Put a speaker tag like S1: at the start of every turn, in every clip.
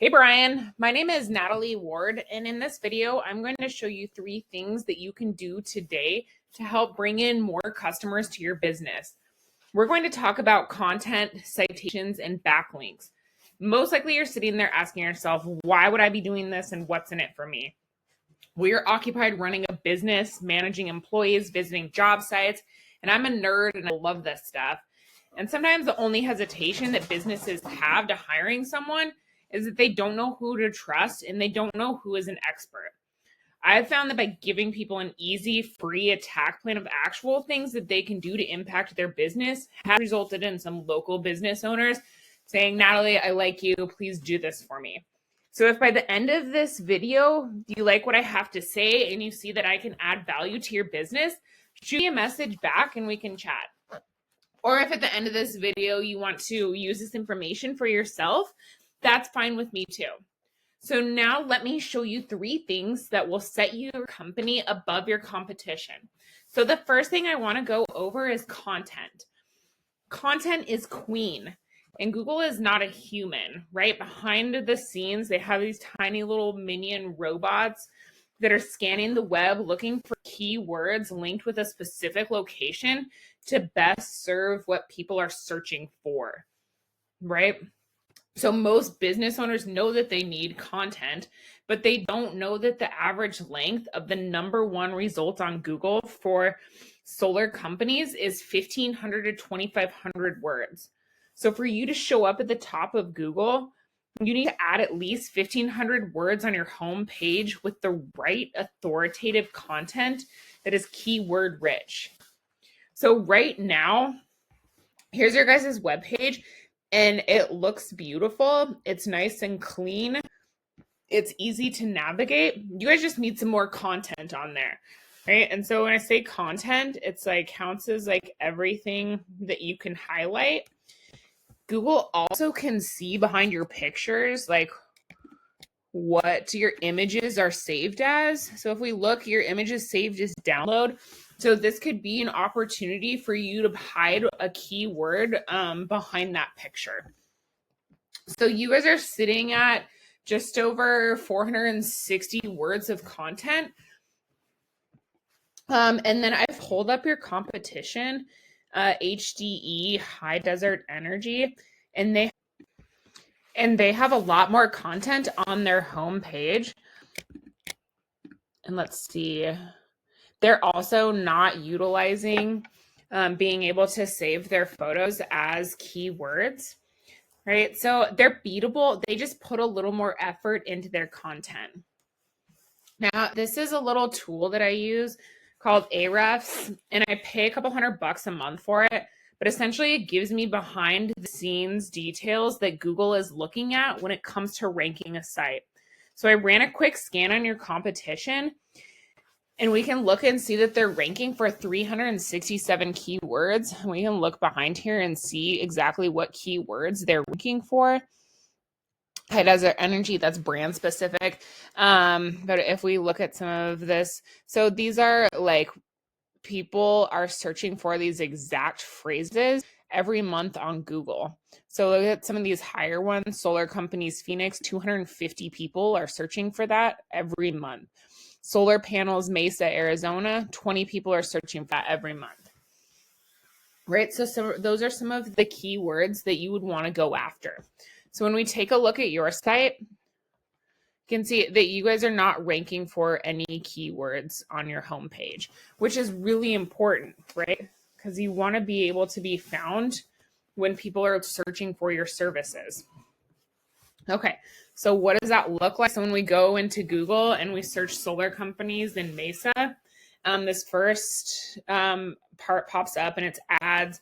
S1: Hey Brian, my name is Natalie Ward, and in this video, I'm going to show you 3 things that you can do today to help bring in more customers to your business. We're going to talk about content, citations, and backlinks. Most likely you're sitting there asking yourself, why would I be doing this and what's in it for me? We are occupied running a business, managing employees, visiting job sites, and I'm a nerd and I love this stuff. And sometimes the only hesitation that businesses have to hiring someone is that they don't know who to trust and they don't know who is an expert. I've found that by giving people an easy, free attack plan of actual things that they can do to impact their business has resulted in some local business owners saying, Natalie, I like you, please do this for me. So if by the end of this video, you like what I have to say and you see that I can add value to your business, shoot me a message back and we can chat. Or if at the end of this video, you want to use this information for yourself, that's fine with me too. So now let me show you 3 things that will set your company above your competition. So the first thing I want to go over is content. Content is queen. And Google is not a human, right? Behind the scenes, they have these tiny little minion robots that are scanning the web looking for keywords linked with a specific location to best serve what people are searching for, right? So most business owners know that they need content, but they don't know that the average length of the number 1 result on Google for solar companies is 1,500 to 2,500 words. So for you to show up at the top of Google, you need to add at least 1,500 words on your home page with the right authoritative content that is keyword rich. So right now, here's your guys' webpage, and it looks beautiful. It's nice and clean. It's easy to navigate. You guys just need some more content on there, right? And so when I say content, it's like counts as like everything that you can highlight. Google also can see behind your pictures, like what your images are saved as. So if we look, your image is saved as download. So this could be an opportunity for you to hide a keyword behind that picture. So you guys are sitting at just over 460 words of content. And then I've pulled up your competition, HDE, High Desert Energy, and they have a lot more content on their homepage. And let's see. They're also not utilizing being able to save their photos as keywords, right? So they're beatable. They just put a little more effort into their content. Now, this is a little tool that I use called Ahrefs, and I pay a couple $100 a month for it. But essentially, it gives me behind the scenes details that Google is looking at when it comes to ranking a site. So I ran a quick scan on your competition, and we can look and see that they're ranking for 367 keywords. We can look behind here and see exactly what keywords they're ranking for. High Desert Energy, that's brand specific. But if we look at some of this, so these are like people are searching for these exact phrases every month on Google. So look at some of these higher ones. Solar companies, Phoenix, 250 people are searching for that every month. Solar panels, Mesa, Arizona, 20 people are searching for that every month. Right? So those are some of the keywords that you would want to go after. So when we take a look at your site, you can see that you guys are not ranking for any keywords on your homepage, which is really important, right? Because you want to be able to be found when people are searching for your services. Okay, so what does that look like? So when we go into Google and we search solar companies in Mesa, this first part pops up and it's ads.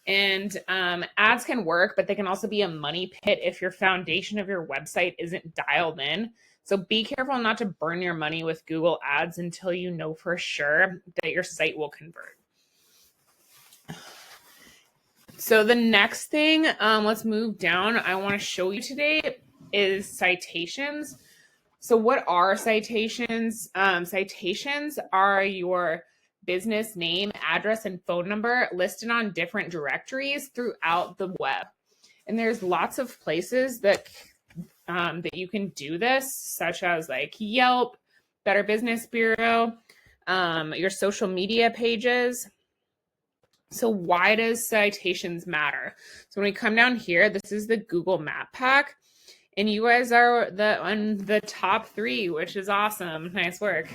S1: And ads can work, but they can also be a money pit if your foundation of your website isn't dialed in. So be careful not to burn your money with Google ads until you know for sure that your site will convert. So the next thing, let's move down, I want to show you today is citations. So what are citations? Citations are your business name, address, and phone number listed on different directories throughout the web. And there's lots of places that that you can do this, such as like Yelp, Better Business Bureau, your social media pages. So why does citations matter? So when we come down here, this is the Google Map Pack, and you guys are on the top 3, which is awesome. Nice work.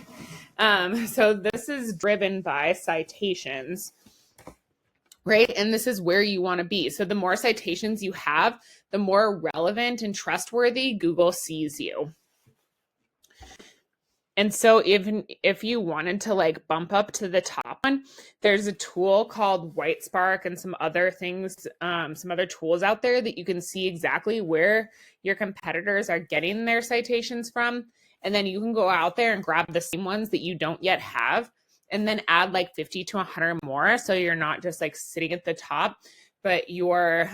S1: So this is driven by citations, right? And this is where you want to be. So the more citations you have, the more relevant and trustworthy Google sees you. And so if you wanted to like bump up to the top one, there's a tool called WhiteSpark and some other things, some other tools out there that you can see exactly where your competitors are getting their citations from. And then you can go out there and grab the same ones that you don't yet have, and then add like 50 to 100 more. So you're not just like sitting at the top, but you're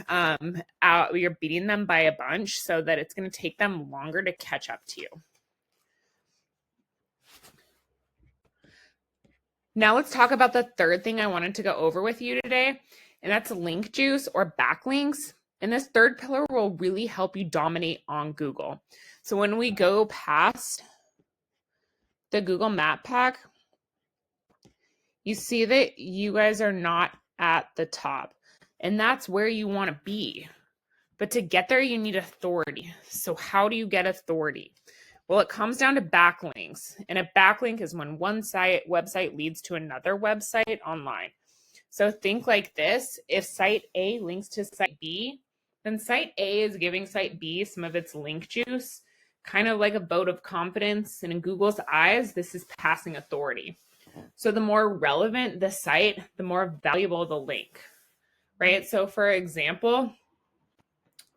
S1: beating them by a bunch, so that it's going to take them longer to catch up to you. Now let's talk about the third thing I wanted to go over with you today, and that's link juice or backlinks. And this third pillar will really help you dominate on Google. So when we go past the Google Map Pack, you see that you guys are not at the top, and that's where you want to be. But to get there, you need authority. So how do you get authority? Well, it comes down to backlinks, and a backlink is when one website leads to another website online. So think like this: if site A links to site B, then site A is giving site B some of its link juice, kind of like a vote of confidence. And in Google's eyes, this is passing authority. So the more relevant the site, the more valuable the link, right? So for example,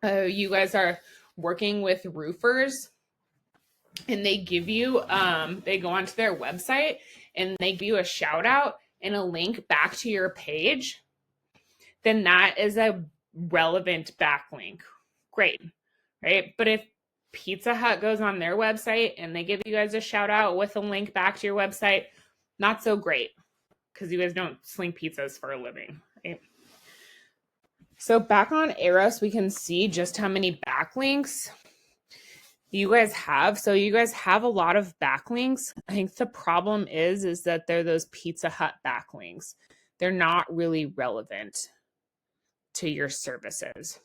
S1: you guys are working with roofers, and they give you, they go onto their website and they give you a shout out and a link back to your page, then that is a relevant backlink. Great, right? But if Pizza Hut goes on their website and they give you guys a shout out with a link back to your website, not so great, because you guys don't sling pizzas for a living, right? So back on Ahrefs, we can see just how many backlinks you guys have. So you guys have a lot of backlinks. I think the problem is that they're those Pizza Hut backlinks. They're not really relevant to your services.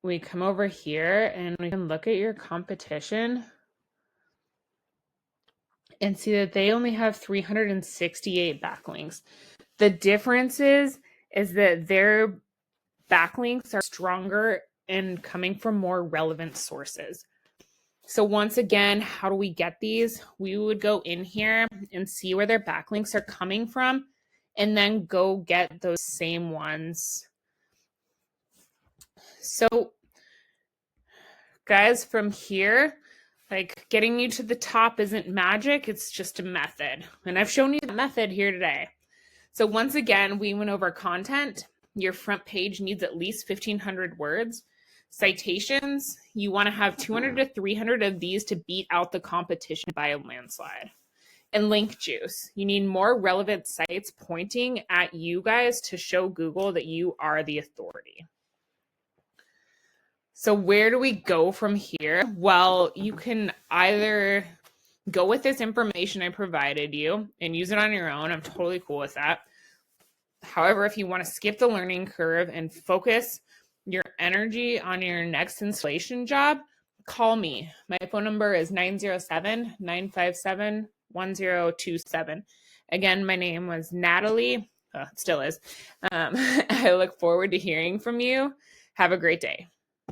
S1: We come over here and we can look at your competition and see that they only have 368 backlinks. The difference is that their backlinks are stronger and coming from more relevant sources. So once again, how do we get these? We would go in here and see where their backlinks are coming from, and then go get those same ones. So guys, from here, like getting you to the top isn't magic, it's just a method. And I've shown you the method here today. So once again, we went over content. Your front page needs at least 1,500 words. Citations, you want to have 200 to 300 of these to beat out the competition by a landslide. And link juice, you need more relevant sites pointing at you guys to show Google that you are the authority. So where do we go from here? Well, you can either go with this information I provided you and use it on your own. I'm totally cool with that. However, if you want to skip the learning curve and focus your energy on your next installation job, call me. My phone number is 907-957-1027. Again, my name was Natalie. It still is. I look forward to hearing from you. Have a great day.